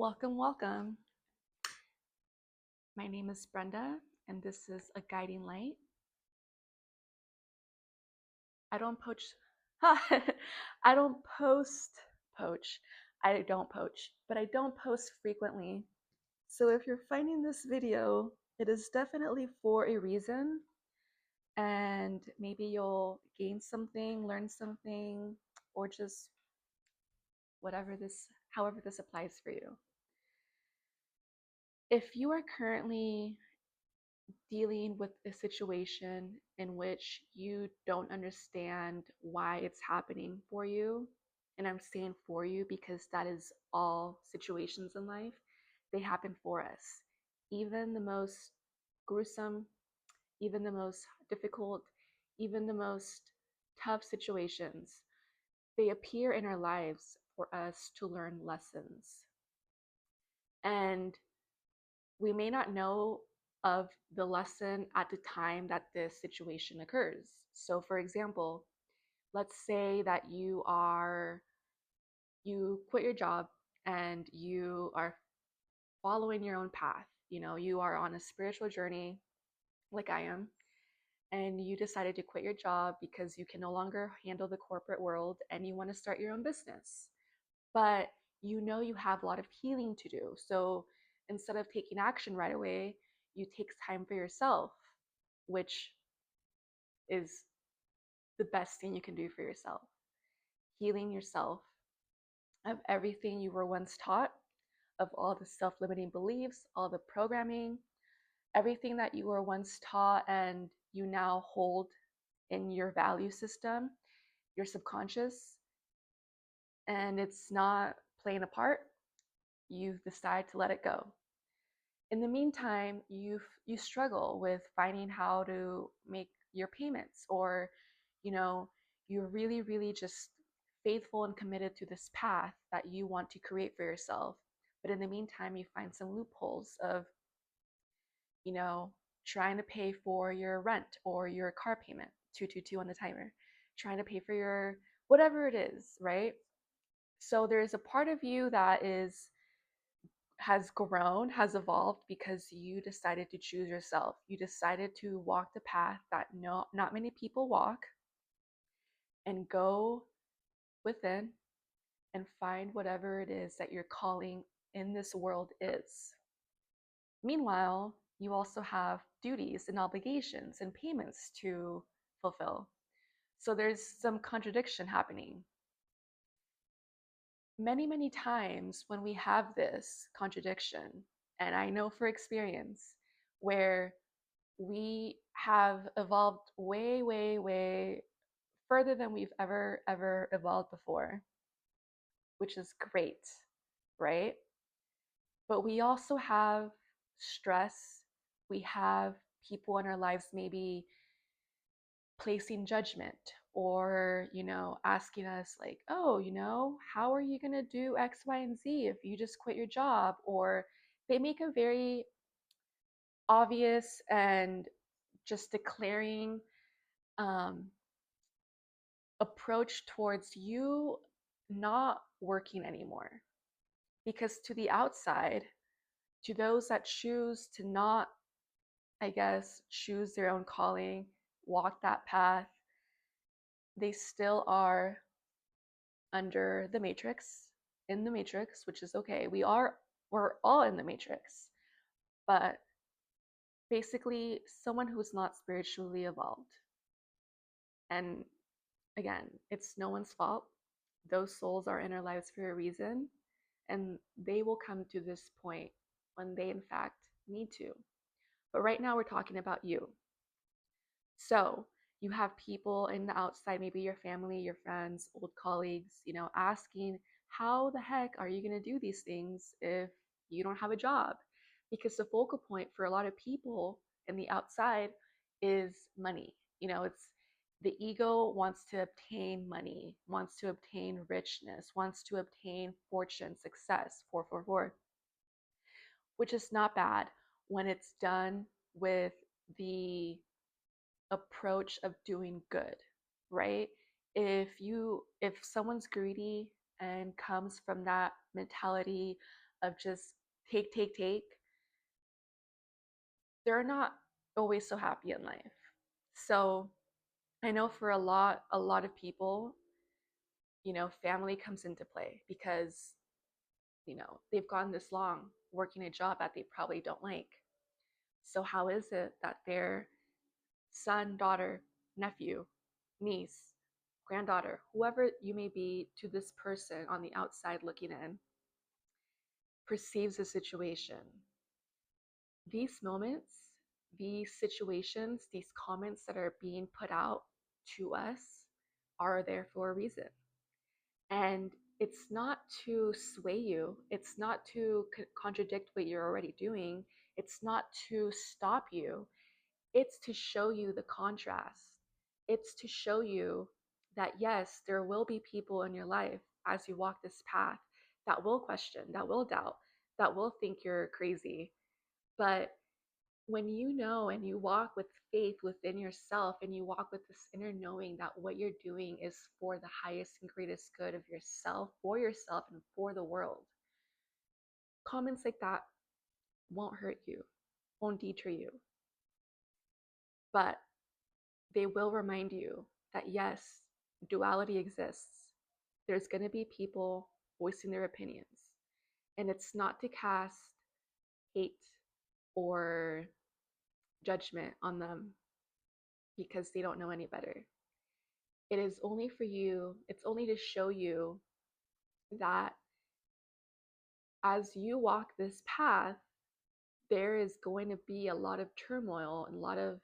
Welcome, welcome. My name is Brenda, and this is A Guiding Light. I don't poach. I don't poach. I don't poach, but I don't post frequently. So if you're finding this video, it is definitely for a reason, and maybe you'll gain something, learn something, or just however this applies for you. If you are currently dealing with a situation in which you don't understand why it's happening for you. And I'm saying for you because that is all situations in life. They happen for us. Even the most gruesome, even the most difficult, even the most tough situations, they appear in our lives for us to learn lessons. And we may not know of the lesson at the time that this situation occurs. So, for example, let's say that you quit your job and you are following your own path. You are on a spiritual journey like I am, and you decided to quit your job because you can no longer handle the corporate world and you want to start your own business. But you have a lot of healing to do. So instead of taking action right away, you take time for yourself, which is the best thing you can do for yourself. Healing yourself of everything you were once taught, of all the self limiting beliefs, all the programming, everything that you were once taught and you now hold in your value system, your subconscious, and it's not playing a part, you decide to let it go. In the meantime, you struggle with finding how to make your payments, or you know you're really just faithful and committed to this path that you want to create for yourself, but in the meantime you find some loopholes of you know trying to pay for your rent or your car payment, 222 on the timer, trying to pay for your whatever it is, right? So there's a part of you that is has grown, has evolved because you decided to choose yourself. You decided to walk the path that not many people walk, and go within and find whatever it is that your calling in this world is. Meanwhile, you also have duties and obligations and payments to fulfill. So there's some contradiction happening. Many times when we have this contradiction, and I know for experience, where we have evolved way further than we've ever evolved before, which is great, right? But we also have stress. We have people in our lives maybe placing judgment, or asking us like, oh, how are you going to do X, Y, and Z if you just quit your job? Or they make a very obvious and just declaring um, approach towards you not working anymore. Because to the outside, to those that choose to not, I guess, choose their own calling, walk that path, they still are under the matrix, in the matrix, which is okay. We're all in the matrix. But basically someone who's not spiritually evolved. And again, it's no one's fault. Those souls are in our lives for a reason, and they will come to this point when they, in fact, need to. But right now, we're talking about you. So you have people in the outside, maybe your family, your friends, old colleagues, asking, how the heck are you going to do these things if you don't have a job? Because the focal point for a lot of people in the outside is money. It's the ego wants to obtain money, wants to obtain richness, wants to obtain fortune, success, 444, which is not bad when it's done with the approach of doing good, right? If someone's greedy and comes from that mentality of just take, they're not always so happy in life. So I know for a lot of people, family comes into play because, they've gone this long working a job that they probably don't like. So how is it that their son, daughter, nephew, niece, granddaughter, whoever you may be to this person on the outside looking in, perceives the situation? These moments, these situations, these comments that are being put out to us are there for a reason. And it's not to sway you, it's not to contradict what you're already doing, it's not to stop you, it's to show you the contrast. It's to show you that yes, there will be people in your life as you walk this path that will question, that will doubt, that will think you're crazy. But when you know and you walk with faith within yourself and you walk with this inner knowing that what you're doing is for the highest and greatest good of yourself and for the world, comments like that won't hurt you, won't deter you, but they will remind you that yes, duality exists. There's going to be people voicing their opinions, and it's not to cast hate or judgment on them because they don't know any better. It is only for you, it's only to show you that as you walk this path, there is going to be a lot of turmoil and a lot of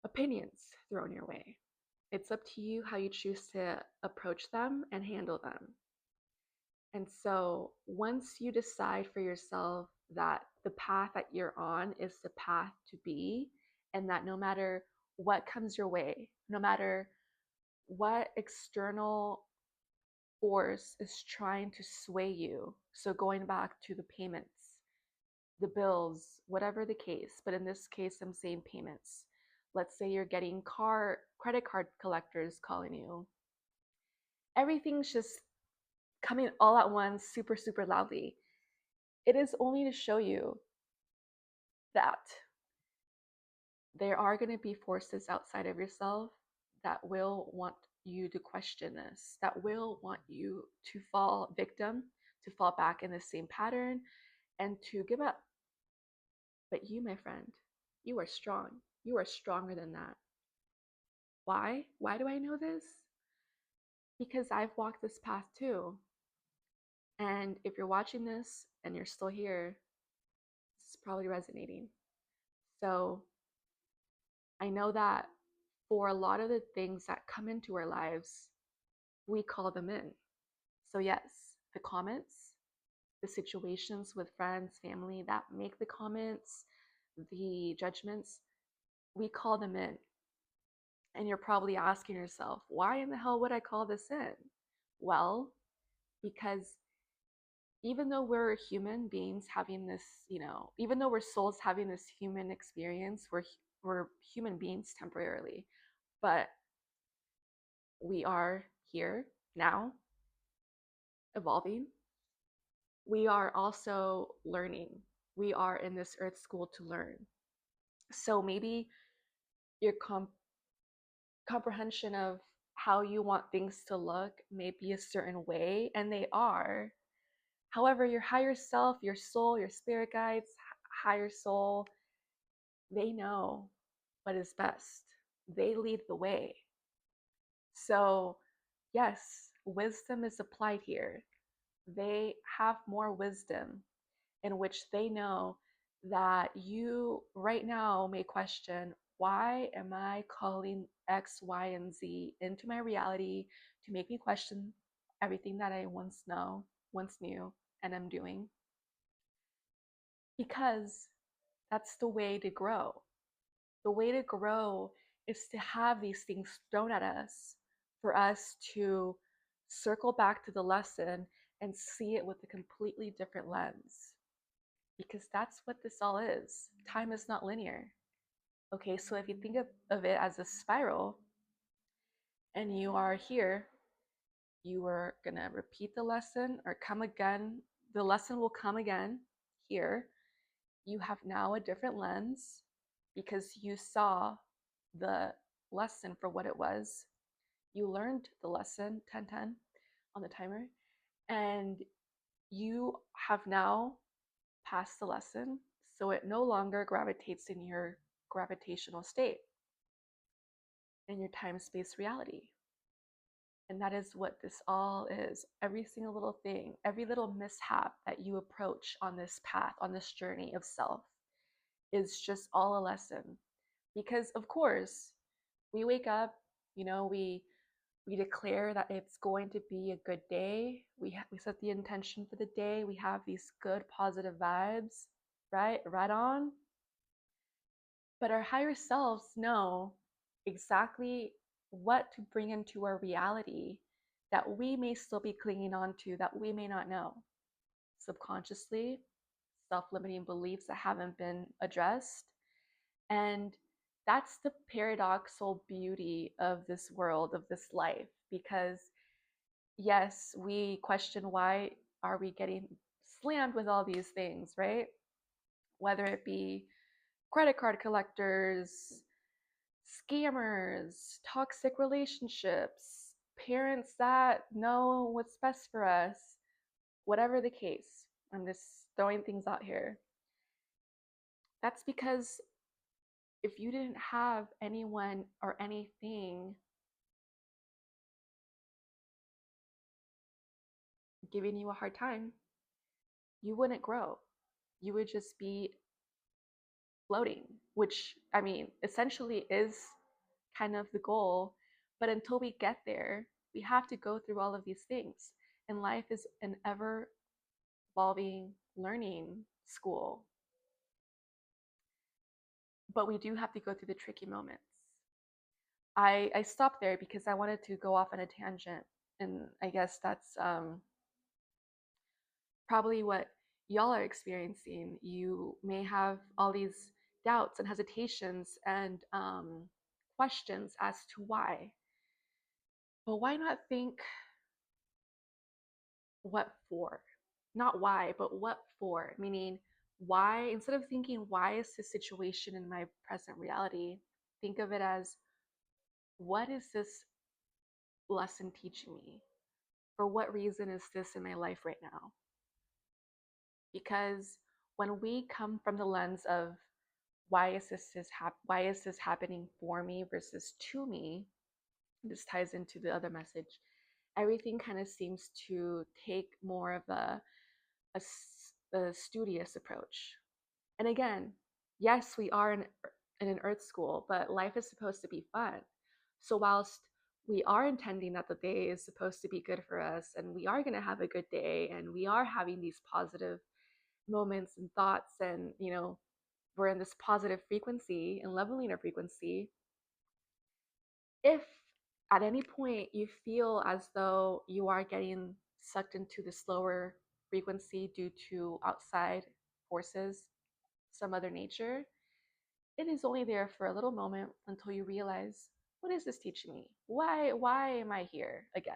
opinions thrown your way. It's up to you how you choose to approach them and handle them. And so once you decide for yourself that the path that you're on is the path to be, and that no matter what comes your way, no matter what external force is trying to sway you, so going back to the payments, the bills, whatever the case, but in this case, I'm saying payments. Let's say you're getting credit card collectors calling you. Everything's just coming all at once, super, super loudly. It is only to show you that there are going to be forces outside of yourself that will want you to question this, that will want you to fall victim, to fall back in the same pattern, and to give up. But you, my friend, you are strong. You are stronger than that. Why? Why do I know this? Because I've walked this path too. And if you're watching this and you're still here, it's probably resonating. So I know that for a lot of the things that come into our lives, we call them in. So, yes, the comments, the situations with friends, family that make the comments, the judgments, we call them in. And you're probably asking yourself, why in the hell would I call this in? Well, because even though we're human beings having this, even though we're souls having this human experience, we're human beings temporarily, but we are here now, evolving. We are also learning. We are in this earth school to learn. So maybe your comprehension of how you want things to look may be a certain way, and they are. However, your higher self, your soul, your spirit guides, higher soul, they know what is best. They lead the way. So, yes, wisdom is applied here. They have more wisdom in which they know that you right now may question, why am I calling X, Y, and Z into my reality to make me question everything that I once knew, and am doing? Because that's the way to grow. The way to grow is to have these things thrown at us for us to circle back to the lesson and see it with a completely different lens. Because that's what this all is. Time is not linear. Okay, so if you think of it as a spiral and you are here, you are going to repeat the lesson or come again the lesson will come again here. You have now a different lens because you saw the lesson for what it was. You learned the lesson 10-10 on the timer, and you have now passed the lesson. So it no longer gravitates in your gravitational state, in your time space reality. And that is what this all is. Every single little thing, every little mishap that you approach on this path, on this journey of self, is just all a lesson. Because, of course, we wake up, we declare that it's going to be a good day. We set the intention for the day. We have these good, positive vibes, right? Right on. But our higher selves know exactly what to bring into our reality that we may still be clinging on to, that we may not know. Subconsciously, self limiting beliefs that haven't been addressed. And that's the paradoxical beauty of this world, of this life, because yes, we question why are we getting slammed with all these things, right? Whether it be credit card collectors, scammers, toxic relationships, parents that know what's best for us, whatever the case. I'm just throwing things out here. That's because if you didn't have anyone or anything giving you a hard time, you wouldn't grow. You would just be floating, which, I mean, essentially is kind of the goal. But until we get there, we have to go through all of these things. And life is an ever evolving learning school. But we do have to go through the tricky moments. I stopped there because I wanted to go off on a tangent. And I guess that's probably what y'all are experiencing. You may have all these doubts and hesitations and questions as to why. But why not think what for? Not why, but what for? Meaning, why, instead of thinking, why is this situation in my present reality, think of it as, what is this lesson teaching me? For what reason is this in my life right now? Because when we come from the lens of why is this happening for me versus to me, this ties into the other message. Everything kind of seems to take more of a studious approach. And again, yes, we are in an earth school, but life is supposed to be fun. So whilst we are intending that the day is supposed to be good for us and we are going to have a good day and we are having these positive moments and thoughts, and we're in this positive frequency and leveling our frequency, if at any point you feel as though you are getting sucked into the slower frequency due to outside forces, some other nature, it is only there for a little moment until you realize, what is this teaching me? Why am I here again?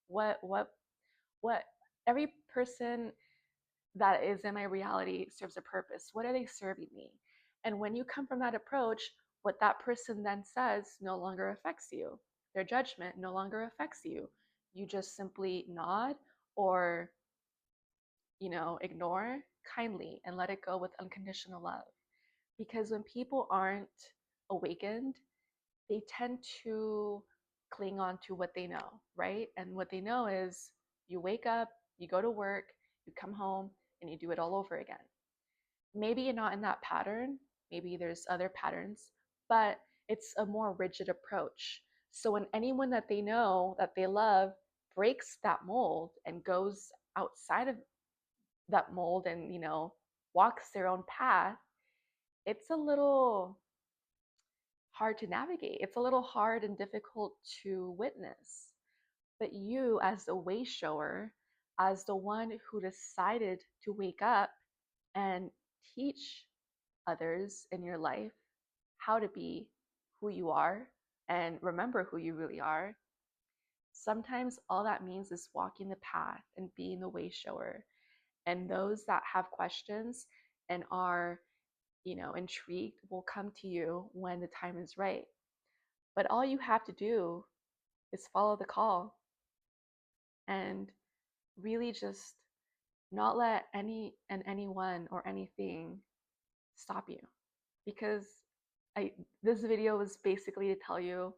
What every person that is in my reality serves a purpose. What are they serving me? And when you come from that approach, what that person then says no longer affects you. Their judgment no longer affects you. You just simply nod or, ignore kindly and let it go with unconditional love. Because when people aren't awakened, they tend to cling on to what they know, right? And what they know is you wake up, you go to work, you come home, and you do it all over again. Maybe you're not in that pattern, maybe there's other patterns, but it's a more rigid approach. So when anyone that they know, that they love, breaks that mold and goes outside of that mold and, walks their own path, it's a little hard to navigate. It's a little hard and difficult to witness. But you, as the way shower, as the one who decided to wake up and teach others in your life how to be who you are and remember who you really are, sometimes all that means is walking the path and being the way shower And those that have questions and are, intrigued will come to you when the time is right. But all you have to do is follow the call and really just not let anyone or anything stop you. Because I this video was basically to tell you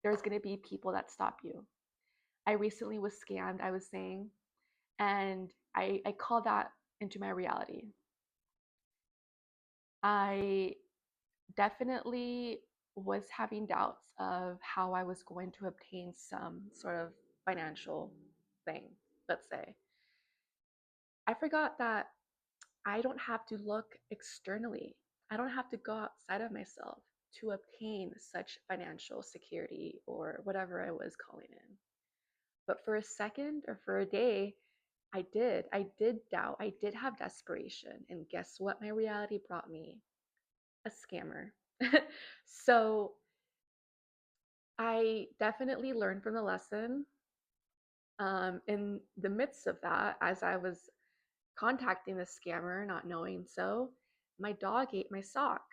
there's going to be people that stop you. I recently was scammed, I was saying, and I called that into my reality. I definitely was having doubts of how I was going to obtain some sort of financial thing, let's say. I forgot that I don't have to look externally. I don't have to go outside of myself to obtain such financial security or whatever I was calling in. But for a second or for a day, I did. I did doubt. I did have desperation. And guess what my reality brought me? A scammer. So I definitely learned from the lesson. In the midst of that, as I was contacting the scammer, not knowing so, my dog ate my sock.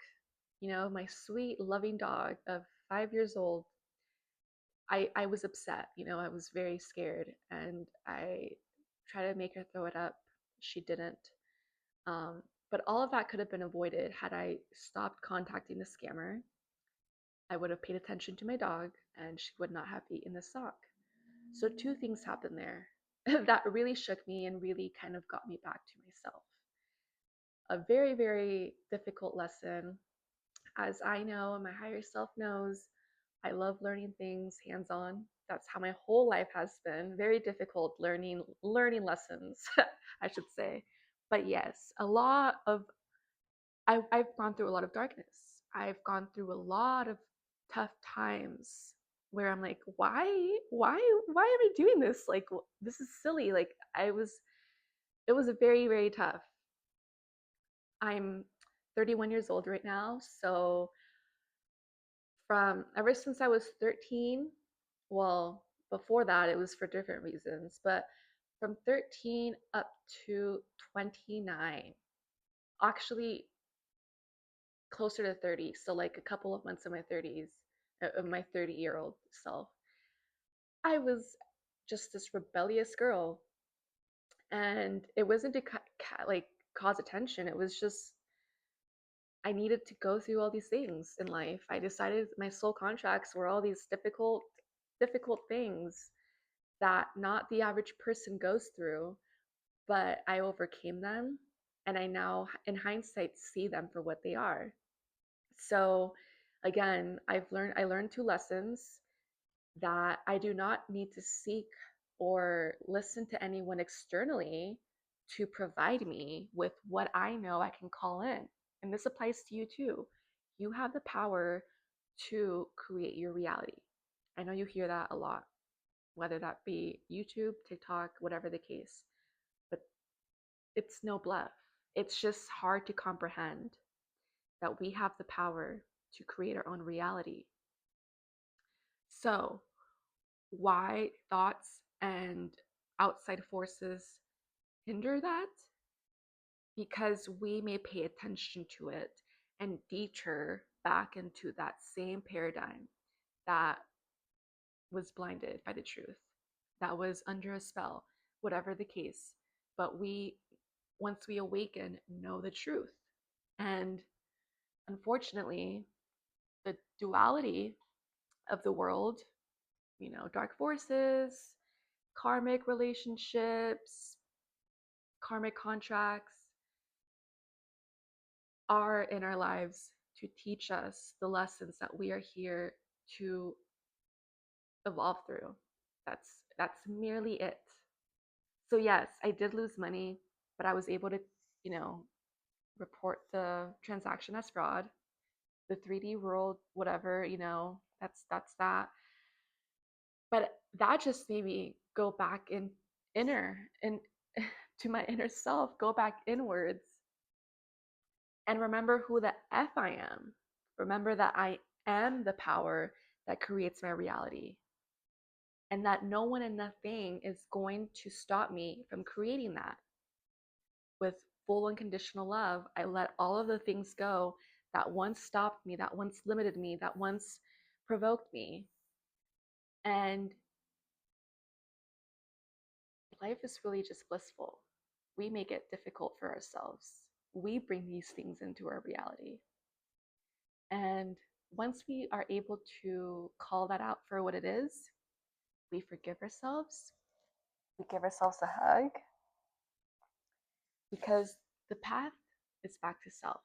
My sweet, loving dog of 5 years old. I was upset. I was very scared, and I tried to make her throw it up. She didn't. But all of that could have been avoided had I stopped contacting the scammer. I would have paid attention to my dog, and she would not have eaten the sock. So, two things happened there that really shook me and really kind of got me back to myself. A very, very difficult lesson. As I know, and my higher self knows, I love learning things hands on. That's how my whole life has been. Very difficult learning lessons, I should say. But yes, I've gone through a lot of darkness. I've gone through a lot of tough times where I'm like, why am I doing this? Like, this is silly. Like, it was a very, very tough. I'm 31 years old right now. So, from ever since I was 13, well, before that, it was for different reasons, but from 13 up to 29, actually closer to 30, so like a couple of months of my 30s, of my 30-year-old self, I was just this rebellious girl. And it wasn't to like cause attention. It was just I needed to go through all these things in life. I decided my soul contracts were all these difficult things that not the average person goes through, but I overcame them, and I now in hindsight see them for what they are. So again, I learned two lessons: that I do not need to seek or listen to anyone externally to provide me with what I know I can call in. And this applies to you too. You have the power to create your reality. I know you hear that a lot, whether that be YouTube, TikTok, whatever the case, but it's no bluff. It's just hard to comprehend that we have the power to create our own reality. So, why thoughts and outside forces hinder that? Because we may pay attention to it and deter back into that same paradigm that was blinded by the truth, that was under a spell, whatever the case. But once we awaken, know the truth. And unfortunately, the duality of the world, dark forces, karmic relationships, karmic contracts are in our lives to teach us the lessons that we are here to evolve through. That's merely it. So yes, I did lose money, but I was able to, you know, report the transaction as fraud. The 3D world, whatever, that's that. But that just made me go back in inner and to my inner self, go back inwards and remember who the F I am. Remember that I am the power that creates my reality, and that no one and nothing is going to stop me from creating that. with full unconditional love. I let all of the things go that once stopped me, that once limited me, that once provoked me. And life is really just blissful. We make it difficult for ourselves. We bring these things into our reality. And once we are able to call that out for what it is, we forgive ourselves. We give ourselves a hug because the path is back to self.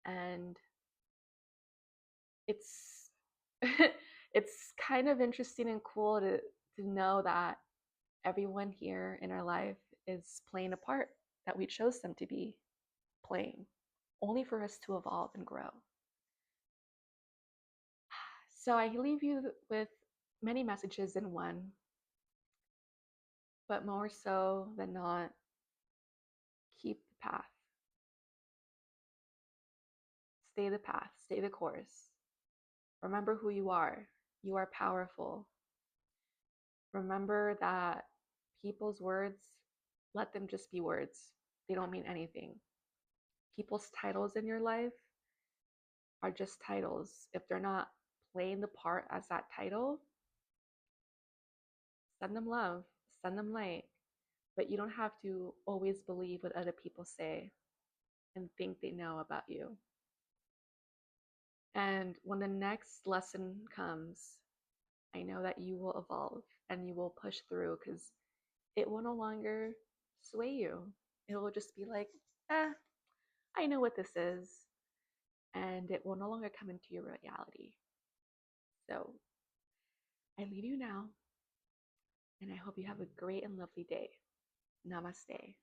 And it's it's kind of interesting and cool to know that everyone here in our life is playing a part that we chose them to be playing, only for us to evolve and grow. So I leave you with many messages in one, but more so than not, keep the path. Stay the path, stay the course. Remember who you are. You are powerful. Remember that people's words, let them just be words. They don't mean anything. People's titles in your life are just titles. If they're not playing the part as that title, send them love, send them light. But you don't have to always believe what other people say and think they know about you. And when the next lesson comes, I know that you will evolve and you will push through because it will no longer sway you. It will just be like, I know what this is. And it will no longer come into your reality. So I leave you now, and I hope you have a great and lovely day. Namaste.